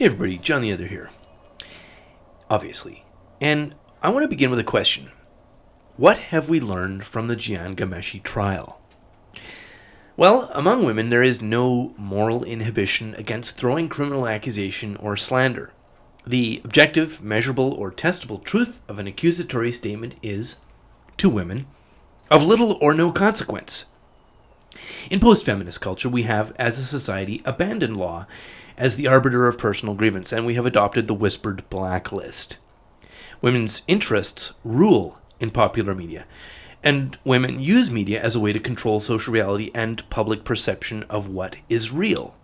Hey everybody, John the Other here. Obviously. And I want to begin with a question. What have we learned from the Ghomeshi trial? Well, among women there is no moral inhibition against throwing criminal accusation or slander. The objective, measurable, or testable truth of an accusatory statement is, to women, of little or no consequence. In post-feminist culture, we have, as a society, abandoned law as the arbiter of personal grievance, and we have adopted the whispered blacklist. Women's interests rule in popular media, and women use media as a way to control social reality and public perception of what is real.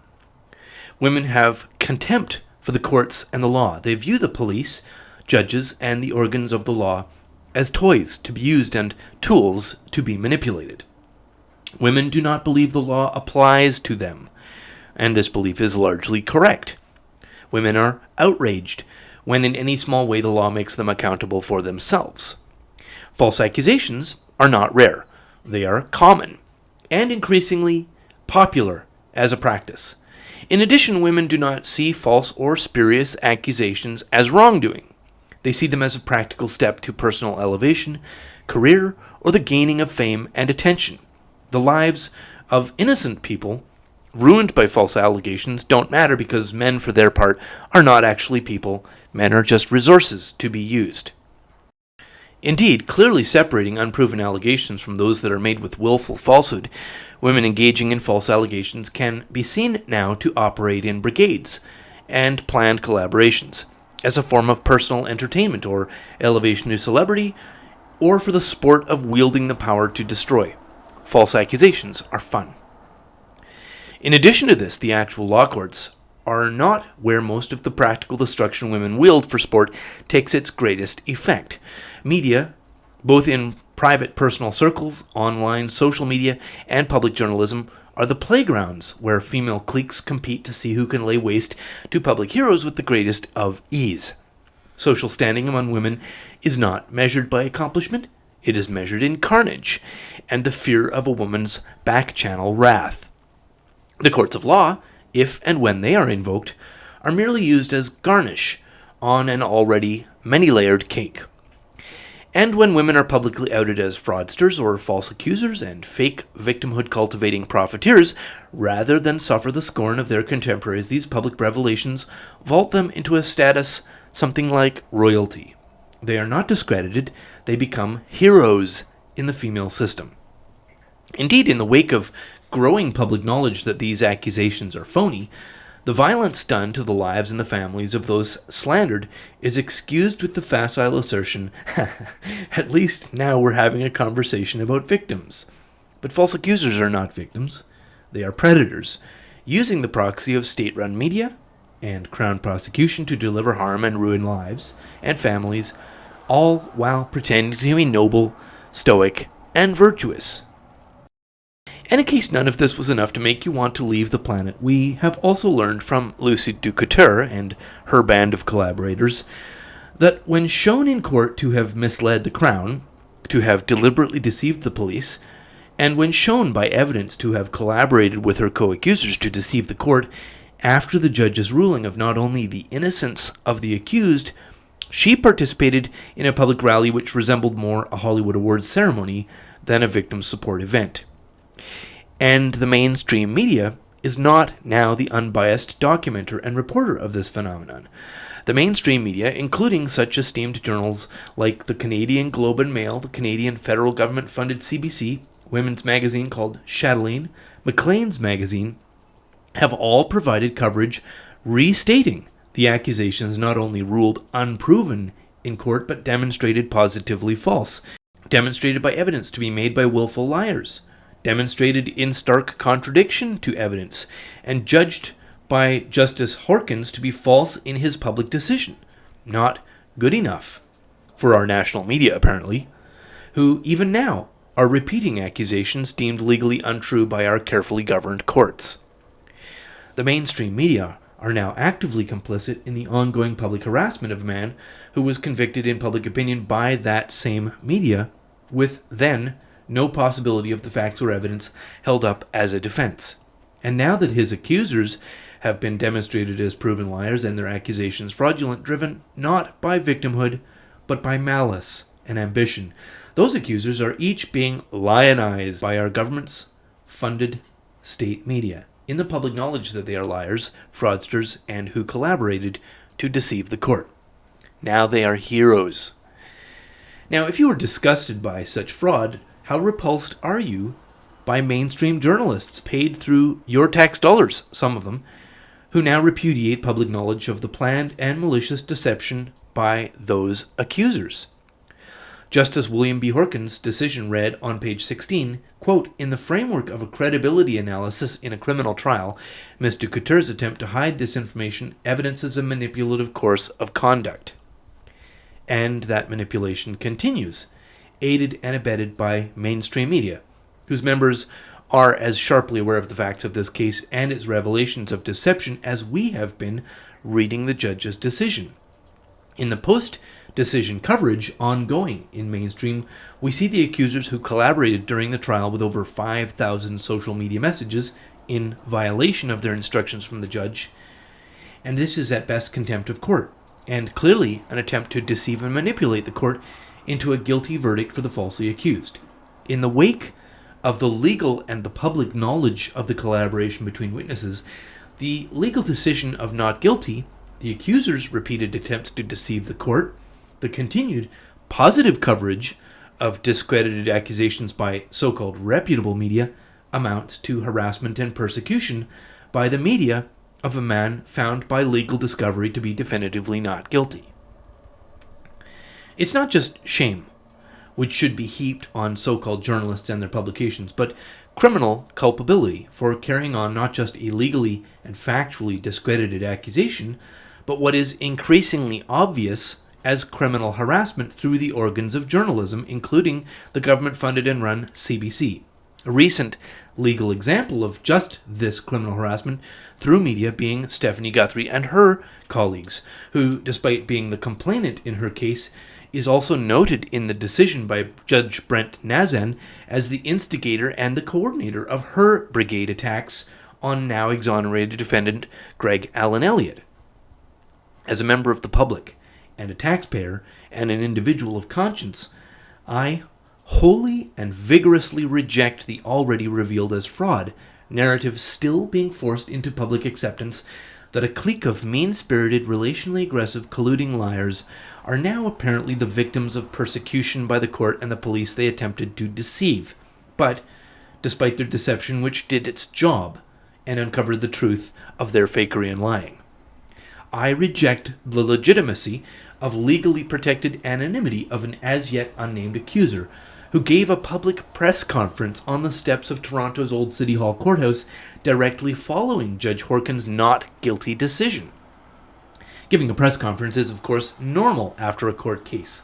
Women have contempt for the courts and the law. They view the police, judges, and the organs of the law as toys to be used and tools to be manipulated. Women do not believe the law applies to them, and this belief is largely correct. Women are outraged when in any small way the law makes them accountable for themselves. False accusations are not rare. They are common and increasingly popular as a practice. In addition, women do not see false or spurious accusations as wrongdoing. They see them as a practical step to personal elevation, career, or the gaining of fame and attention. The lives of innocent people ruined by false allegations don't matter because men, for their part, are not actually people. Men are just resources to be used. Indeed, clearly separating unproven allegations from those that are made with willful falsehood, women engaging in false allegations can be seen now to operate in brigades and planned collaborations as a form of personal entertainment or elevation to celebrity, or for the sport of wielding the power to destroy. False accusations are fun. In addition to this, the actual law courts are not where most of the practical destruction women wield for sport takes its greatest effect. Media, both in private personal circles, online social media, and public journalism, are the playgrounds where female cliques compete to see who can lay waste to public heroes with the greatest of ease. Social standing among women is not measured by accomplishment, it is measured in carnage and the fear of a woman's back-channel wrath. The courts of law, if and when they are invoked, are merely used as garnish on an already many-layered cake. And when women are publicly outed as fraudsters or false accusers and fake victimhood cultivating profiteers, rather than suffer the scorn of their contemporaries, these public revelations vault them into a status something like royalty. They are not discredited, they become heroes in the female system. Indeed, in the wake of growing public knowledge that these accusations are phony, the violence done to the lives and the families of those slandered is excused with the facile assertion, at least now we're having a conversation about victims. But false accusers are not victims. They are predators, using the proxy of state-run media and crown prosecution to deliver harm and ruin lives and families, all while pretending to be noble, stoic, and virtuous. And in case none of this was enough to make you want to leave the planet, we have also learned from Lucy DeCoutere and her band of collaborators that when shown in court to have misled the Crown, to have deliberately deceived the police, and when shown by evidence to have collaborated with her co-accusers to deceive the court, after the judge's ruling of not only the innocence of the accused, she participated in a public rally which resembled more a Hollywood Awards ceremony than a victim support event. And the mainstream media is not now the unbiased documenter and reporter of this phenomenon. The mainstream media, including such esteemed journals like the Canadian Globe and Mail, the Canadian federal government-funded CBC, women's magazine called Chatelaine, Maclean's magazine, have all provided coverage restating the accusations not only ruled unproven in court but demonstrated positively false, demonstrated by evidence to be made by willful liars, demonstrated in stark contradiction to evidence, and judged by Justice Horkins to be false in his public decision. Not good enough for our national media, apparently, who even now are repeating accusations deemed legally untrue by our carefully governed courts. The mainstream media are now actively complicit in the ongoing public harassment of a man who was convicted in public opinion by that same media, with then no possibility of the facts or evidence held up as a defense. And now that his accusers have been demonstrated as proven liars and their accusations fraudulent, driven not by victimhood, but by malice and ambition. Those accusers are each being lionized by our government's funded state media, in the public knowledge that they are liars, fraudsters, and who collaborated to deceive the court. Now they are heroes. Now, if you are disgusted by such fraud, how repulsed are you by mainstream journalists paid through your tax dollars, some of them, who now repudiate public knowledge of the planned and malicious deception by those accusers? Justice William B. Horkin's decision read on page 16, quote, "In the framework of a credibility analysis in a criminal trial, Ms. DeCoutere's attempt to hide this information evidences a manipulative course of conduct." And that manipulation continues, aided and abetted by mainstream media, whose members are as sharply aware of the facts of this case and its revelations of deception as we have been reading the judge's decision. In the post-decision coverage ongoing in mainstream, we see the accusers who collaborated during the trial with over 5,000 social media messages in violation of their instructions from the judge, and this is at best contempt of court, and clearly an attempt to deceive and manipulate the court into a guilty verdict for the falsely accused. In the wake of the legal and the public knowledge of the collaboration between witnesses, the legal decision of not guilty, the accusers' repeated attempts to deceive the court, the continued positive coverage of discredited accusations by so-called reputable media, amounts to harassment and persecution by the media of a man found by legal discovery to be definitively not guilty. It's not just shame, which should be heaped on so-called journalists and their publications, but criminal culpability for carrying on not just a legally and factually discredited accusation, but what is increasingly obvious as criminal harassment through the organs of journalism, including the government-funded and run CBC. A recent legal example of just this criminal harassment through media being Stephanie Guthrie and her colleagues, who, despite being the complainant in her case, is also noted in the decision by Judge Brent Nazan as the instigator and the coordinator of her brigade attacks on now exonerated defendant Greg Allen Elliott. As a member of the public and a taxpayer and an individual of conscience, I wholly and vigorously reject the already revealed as fraud narrative still being forced into public acceptance that a clique of mean-spirited, relationally aggressive, colluding liars are now apparently the victims of persecution by the court and the police they attempted to deceive, but despite their deception, which did its job and uncovered the truth of their fakery and lying. I reject the legitimacy of legally protected anonymity of an as-yet unnamed accuser who gave a public press conference on the steps of Toronto's Old City Hall courthouse directly following Judge Horkin's not guilty decision. Giving a press conference is, of course, normal after a court case.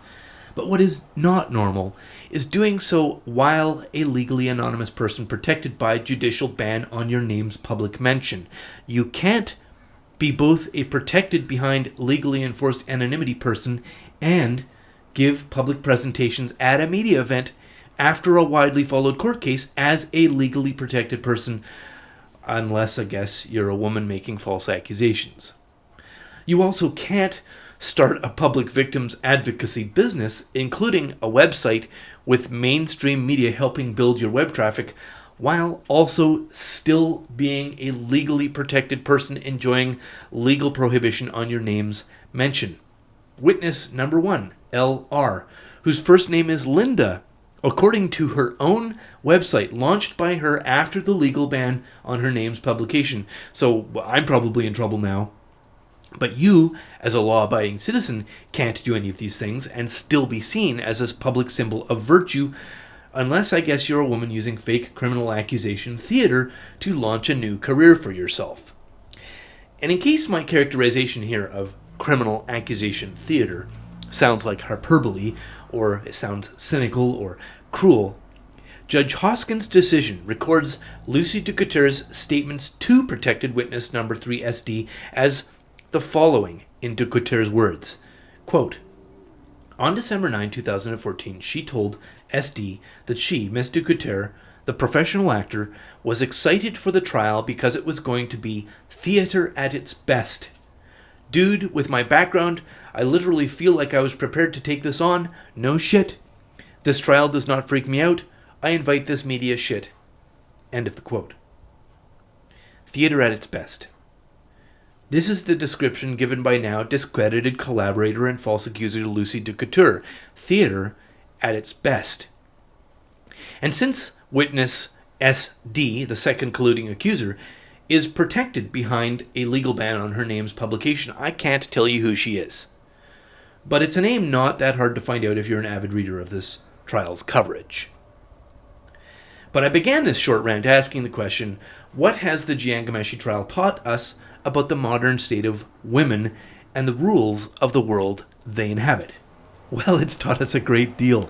But what is not normal is doing so while a legally anonymous person protected by judicial ban on your name's public mention. You can't be both a protected behind legally enforced anonymity person and give public presentations at a media event after a widely followed court case as a legally protected person, unless, I guess, you're a woman making false accusations. You also can't start a public victims advocacy business, including a website with mainstream media helping build your web traffic, while also still being a legally protected person enjoying legal prohibition on your name's mention. Witness number 1, L.R., whose first name is Linda, according to her own website, launched by her after the legal ban on her name's publication. So I'm probably in trouble now. But you, as a law-abiding citizen, can't do any of these things and still be seen as a public symbol of virtue, unless I guess you're a woman using fake criminal accusation theater to launch a new career for yourself. And in case my characterization here of criminal accusation theater sounds like hyperbole, or it sounds cynical or cruel, Judge Hoskin's decision records Lucy DeCoutere's statements to protected witness number 3 SD as the following in DeCoutere's words, quote, "On December 9, 2014, she told SD that she, Ms. DeCoutere, the professional actor, was excited for the trial because it was going to be theater at its best. Dude, with my background, I literally feel like I was prepared to take this on. No shit. This trial does not freak me out. I invite this media shit. End of the quote. Theater at its best. This is the description given by now discredited collaborator and false accuser Lucy DeCoutere. Theater at its best. And since witness SD, the second colluding accuser, is protected behind a legal ban on her name's publication, I can't tell you who she is. But it's a name not that hard to find out if you're an avid reader of this trial's coverage. But I began this short rant asking the question, what has the Jian Ghomeshi trial taught us about the modern state of women and the rules of the world they inhabit? Well, it's taught us a great deal.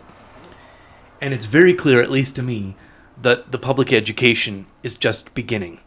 And it's very clear, at least to me, that the public education is just beginning.